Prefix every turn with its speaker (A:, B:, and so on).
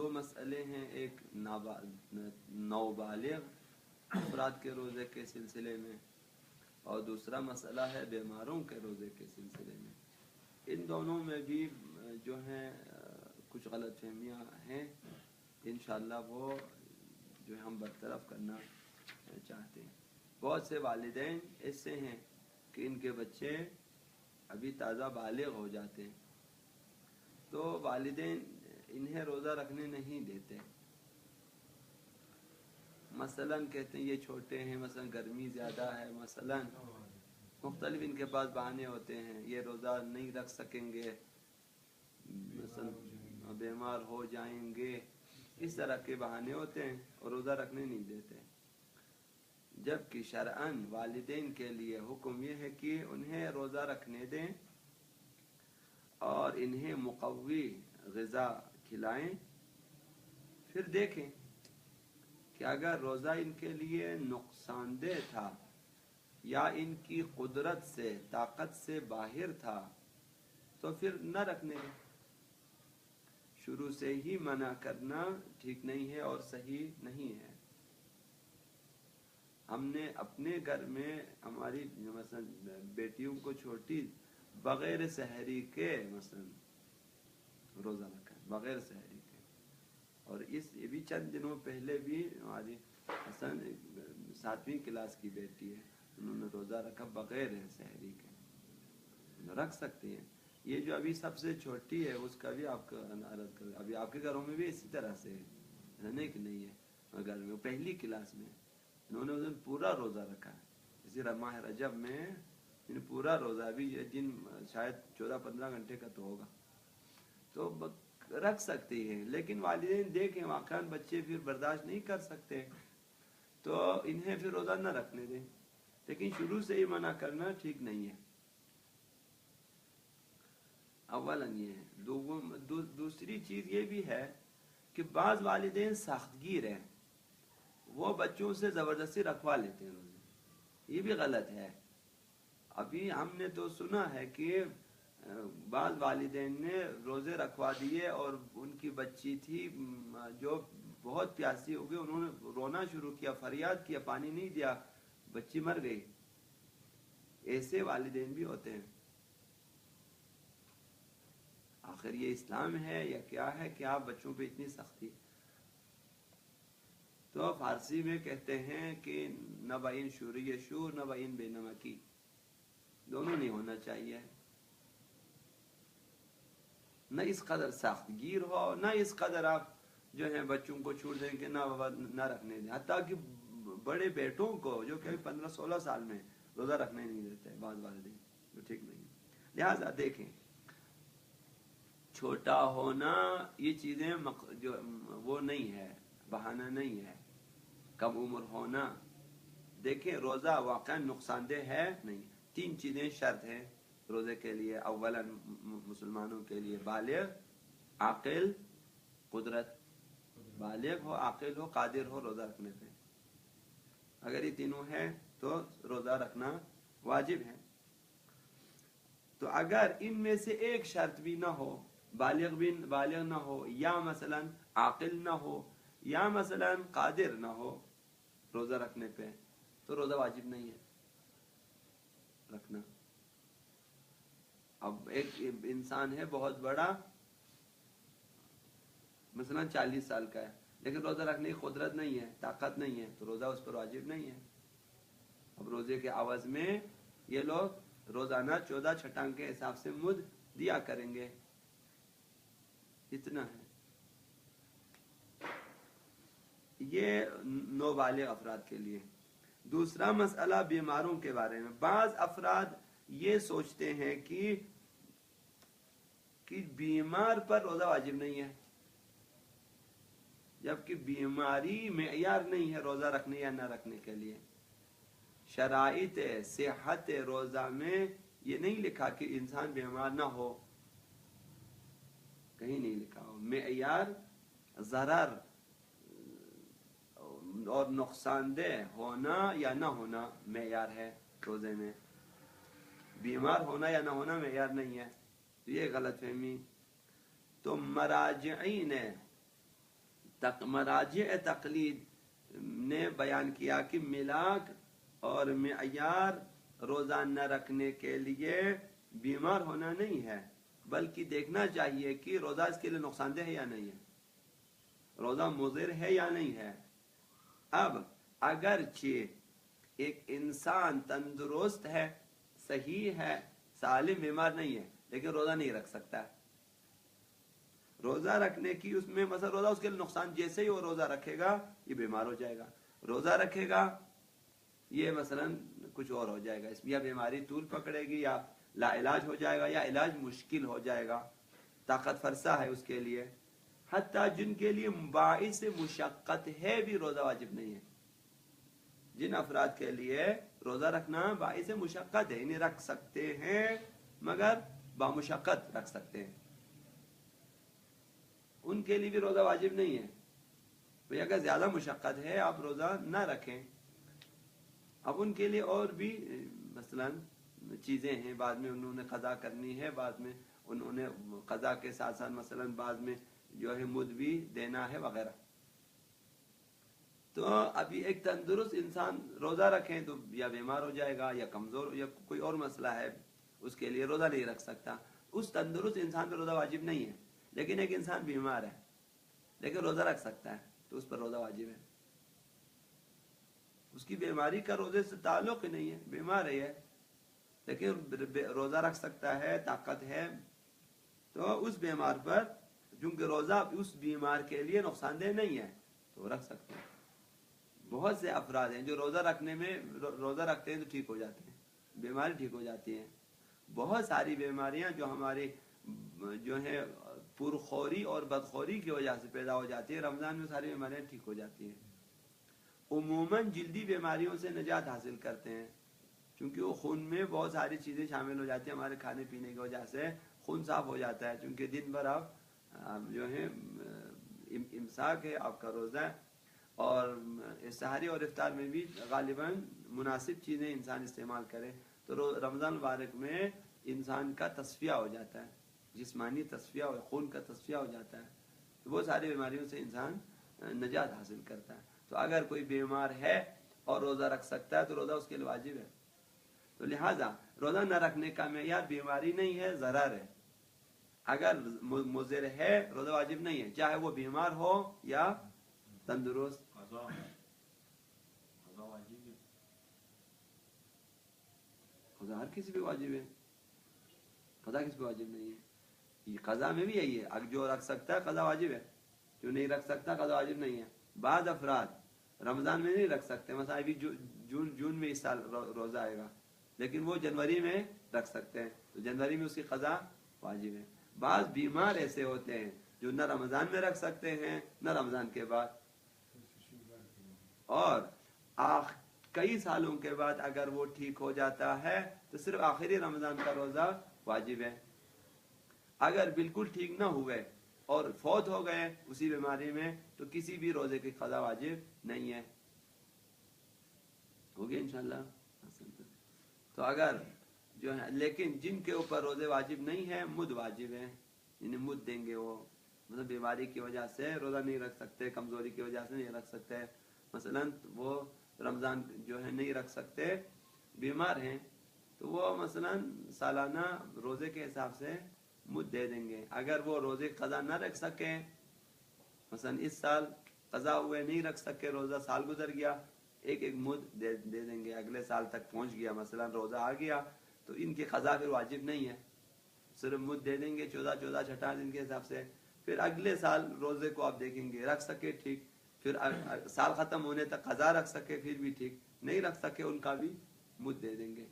A: دو مسئلے ہیں، ایک نوبالغ افراد کے روزے کے سلسلے میں اور دوسرا مسئلہ ہے بیماروں کے روزے کے سلسلے میں۔ ان دونوں میں بھی جو ہیں کچھ غلط فہمیاں ہیں، انشاءاللہ وہ جو ہم برطرف کرنا چاہتے ہیں۔ بہت سے والدین ایسے ہیں کہ ان کے بچے ابھی تازہ بالغ ہو جاتے ہیں تو والدین انہیں روزہ رکھنے نہیں دیتے، مثلا کہتے ہیں یہ چھوٹے ہیں، مثلا گرمی زیادہ ہے، مثلا مختلف ان کے پاس بہانے ہوتے ہیں، یہ روزہ نہیں رکھ سکیں گے، مثلا بیمار ہو جائیں گے، اس طرح کے بہانے ہوتے ہیں اور روزہ رکھنے نہیں دیتے۔ جبکہ شرعاً والدین کے لیے حکم یہ ہے کہ انہیں روزہ رکھنے دیں اور انہیں مقوی غذا کھلائیں، پھر دیکھیں کہ اگر روزہ ان کے لیے نقصان دہ تھا یا ان کی قدرت سے طاقت سے باہر تھا تو پھر نہ رکھنے دیں۔ شروع سے ہی منع کرنا ٹھیک نہیں ہے اور صحیح نہیں ہے۔ ہم نے اپنے گھر میں ہماری مثلا بیٹیوں کو چھوٹی بغیر سحری کے مثلا روزہ رکھا، بغیر سحری کے، اور یہ بھی چند دنوں پہلے بھی ہماری مثلا 7ویں کلاس کی بیٹی ہے، انہوں نے روزہ رکھا بغیر سحری کے، رکھ سکتی ہیں۔ یہ جو ابھی سب سے چھوٹی ہے اس کا بھی آپ کا عرض کر، ابھی آپ کے گھروں میں بھی اسی طرح سے ہے، نہیں کہ نہیں ہے گھر میں، پہلی کلاس میں انہوں نے اس دن پورا روزہ رکھا ہے، اسی ماہ رجب میں پورا روزہ، ابھی یہ دن شاید 14-15 گھنٹے کا تو ہوگا، تو رکھ سکتی ہیں۔ لیکن والدین دیکھیں واقعا بچے پھر برداشت نہیں کر سکتے تو انہیں پھر روزہ نہ رکھنے دیں، لیکن شروع سے ہی منع کرنا ٹھیک نہیں ہے۔ اولا یہ ہے، دوسری چیز یہ بھی ہے کہ بعض والدین سخت گیر ہیں، وہ بچوں سے زبردستی رکھوا لیتے ہیں روزے، یہ بھی غلط ہے۔ ابھی ہم نے تو سنا ہے کہ بعض والدین نے روزے رکھوا دیے اور ان کی بچی تھی جو بہت پیاسی ہو گئی، انہوں نے رونا شروع کیا، فریاد کیا، پانی نہیں دیا، بچی مر گئی۔ ایسے والدین بھی ہوتے ہیں۔ آخر یہ اسلام ہے یا کیا ہے کہ آپ بچوں پہ اتنی سختی؟ تو فارسی میں کہتے ہیں کہ نہ بین شوری شور نہ بین بے نمکی، دونوں نہیں ہونا چاہیے، نہ اس قدر سخت گیر ہو، نہ اس قدر آپ جو ہے بچوں کو چھوڑ دیں کہ نہ رکھنے دیں، حتیٰ کہ بڑے بیٹوں کو جو کہ 15-16 سال میں روزہ رکھنے نہیں دیتے بعض والدین، تو ٹھیک نہیں۔ لہٰذا دیکھیں چھوٹا ہونا یہ چیزیں جو وہ نہیں ہے، بہانہ نہیں ہے، کم عمر ہونا، دیکھیں روزہ واقعا نقصان دہ ہے نہیں۔ 3 چیزیں شرط ہیں روزے کے لیے، اولا مسلمانوں کے لیے بالغ، عاقل، قدرت، بالغ ہو، عاقل ہو، قادر ہو روزہ رکھنے پہ، اگر یہ تینوں ہیں تو روزہ رکھنا واجب ہے۔ تو اگر ان میں سے ایک شرط بھی نہ ہو، بالغ نہ ہو، یا مثلا عاقل نہ ہو، یا مثلا قادر نہ ہو روزہ رکھنے پہ، تو روزہ واجب نہیں ہے رکھنا۔ اب ایک انسان ہے بہت بڑا، مثلا 40 سال کا ہے، لیکن روزہ رکھنے کی قدرت نہیں ہے، طاقت نہیں ہے، تو روزہ اس پر واجب نہیں ہے۔ اب روزے کے عوض میں یہ لوگ روزانہ 14 چھٹانگ کے حساب سے مد دیا کریں گے، اتنا ہے۔ یہ نوبالغ افراد کے لیے۔ دوسرا مسئلہ بیماروں کے بارے میں، بعض افراد یہ سوچتے ہیں کہ بیمار پر روزہ واجب نہیں ہے، جبکہ بیماری معیار نہیں ہے روزہ رکھنے یا نہ رکھنے کے لیے۔ شرائط صحت روزہ میں یہ نہیں لکھا کہ انسان بیمار نہ ہو، کہیں نہیں لکھا ہو۔ معیار ضرر اور نقصان دہ ہونا یا نہ ہونا معیار ہے روزے میں، بیمار ہونا یا نہ ہونا معیار نہیں ہے، تو یہ غلط فہمی۔ تو مراجعین مراجع تقلید نے بیان کیا کہ ملاک اور معیار روزہ نہ رکھنے کے لیے بیمار ہونا نہیں ہے، بلکہ دیکھنا چاہیے کہ روزہ اس کے لیے نقصان دہ ہے یا نہیں ہے، روزہ مضر ہے یا نہیں ہے۔ اب اگرچہ ایک انسان تندرست ہے، صحیح ہے، سالم، بیمار نہیں ہے، لیکن روزہ نہیں رکھ سکتا ہے، روزہ رکھنے کی اس میں مثلا روزہ اس کے لیے نقصان، جیسے ہی وہ روزہ رکھے گا یہ بیمار ہو جائے گا، روزہ رکھے گا یہ مثلا کچھ اور ہو جائے گا، اس میں یا بیماری طول پکڑے گی یا لا علاج ہو جائے گا یا علاج مشکل ہو جائے گا، طاقت فرسا ہے اس کے لیے۔ حتیٰ جن کے لیے باعث مشقت ہے بھی روزہ واجب نہیں ہے، جن افراد کے لیے روزہ رکھنا باعث مشقت ہے، انہیں رکھ سکتے ہیں مگر بامشقت رکھ سکتے ہیں، ان کے لیے بھی روزہ واجب نہیں ہے۔ بھئی اگر زیادہ مشقت ہے آپ روزہ نہ رکھیں۔ اب ان کے لیے اور بھی مثلا چیزیں ہیں، بعد میں انہوں نے قضا کرنی ہے، بعد میں انہوں نے قضا کے ساتھ ساتھ مثلا بعد میں جو ہے مد بھی دینا ہے وغیرہ۔ تو ابھی ایک تندرست انسان روزہ رکھیں تو یا بیمار ہو جائے گا یا کمزور یا کوئی اور مسئلہ ہے، اس کے لیے روزہ نہیں رکھ سکتا، اس تندرست انسان پر روزہ واجب نہیں ہے۔ لیکن ایک انسان بیمار ہے لیکن روزہ رکھ سکتا ہے تو اس پر روزہ واجب ہے، اس کی بیماری کا روزے سے تعلق ہی نہیں ہے، بیمار ہے لیکن روزہ رکھ سکتا ہے، طاقت ہے، تو اس بیمار پر چونکہ روزہ اس بیمار کے لیے نقصان دہ نہیں ہے تو رکھ سکتے ہیں۔ بہت سے افراد ہیں جو روزہ رکھنے میں روزہ رکھتے ہیں تو ٹھیک ہو جاتے ہیں، بیماری ٹھیک ہو جاتی ہے۔ بہت ساری بیماریاں جو ہماری جو ہے پرخوری اور بدخوری کی وجہ سے پیدا ہو جاتی ہے، رمضان میں ساری بیماریاں ٹھیک ہو جاتی ہیں۔ عموماً جلدی بیماریوں سے نجات حاصل کرتے ہیں چونکہ وہ خون میں بہت ساری چیزیں شامل ہو جاتی ہیں، ہمارے کھانے پینے کی وجہ سے خون صاف ہو جاتا ہے، چونکہ دن بھر آپ جو ہے امساک ہے، آپ کا روزہ ہے، اور سحری اور افطار میں بھی غالباً مناسب چیزیں انسان استعمال کرے تو رمضان مبارک میں انسان کا تصفیہ ہو جاتا ہے، جسمانی تصفیہ اور خون کا تصفیہ ہو جاتا ہے، تو وہ ساری بیماریوں سے انسان نجات حاصل کرتا ہے۔ تو اگر کوئی بیمار ہے اور روزہ رکھ سکتا ہے تو روزہ اس کے لیے واجب ہے۔ تو لہٰذا روزہ نہ رکھنے کا معیار بیماری نہیں ہے، ضرر ہے۔ اگر مضر ہے روزہ واجب نہیں ہے، چاہے وہ بیمار ہو یا تندرست۔ قضا ہر کسی پہ واجب ہے، قضا کس پہ واجب نہیں ہے؟ یہ قضا میں بھی یہی ہے، جو رکھ سکتا ہے قضا واجب ہے، جو نہیں رکھ سکتا قضا واجب نہیں ہے۔ بعض افراد رمضان میں نہیں رکھ سکتے، مثلا ابھی جون میں اس سال روزہ آئے گا لیکن وہ جنوری میں رکھ سکتے ہیں تو جنوری میں اس کی قضا واجب ہے۔ بعض بیمار ایسے ہوتے ہیں جو نہ رمضان میں رکھ سکتے ہیں نہ رمضان کے بعد، اور کئی سالوں کے بعد اگر وہ ٹھیک ہو جاتا ہے تو صرف آخری رمضان کا روزہ واجب ہے۔ اگر بالکل ٹھیک نہ ہوئے اور فوت ہو گئے اسی بیماری میں تو کسی بھی روزے کی قضا واجب نہیں ہے۔ ہو گیا انشاءاللہ۔ تو اگر جو ہے لیکن جن کے اوپر روزے واجب نہیں ہے مد واجب ہے، یعنی مد دیں گے، وہ مطلب بیماری کی وجہ سے روزہ نہیں رکھ سکتے، کمزوری کی وجہ سے نہیں رکھ سکتے، مثلا وہ رمضان جو ہے نہیں رکھ سکتے، بیمار ہیں تو وہ مثلا سالانہ روزے کے حساب سے مد دے دیں گے۔ اگر وہ روزے قضا نہ رکھ سکیں، مثلا اس سال قضا ہوئے نہیں رکھ سکے، روزہ سال گزر گیا، ایک مد دے دیں گے، اگلے سال تک پہنچ گیا، مثلا روزہ آ گیا تو ان کی قضا پھر واجب نہیں ہے، صرف مد دے دیں گے 14 18 دن کے حساب سے، پھر اگلے سال روزے کو آپ دیکھیں گے، رکھ سکے ٹھیک، پھر سال ختم ہونے تک قضا رکھ سکے پھر بھی ٹھیک، نہیں رکھ سکے ان کا بھی مد دے دیں گے۔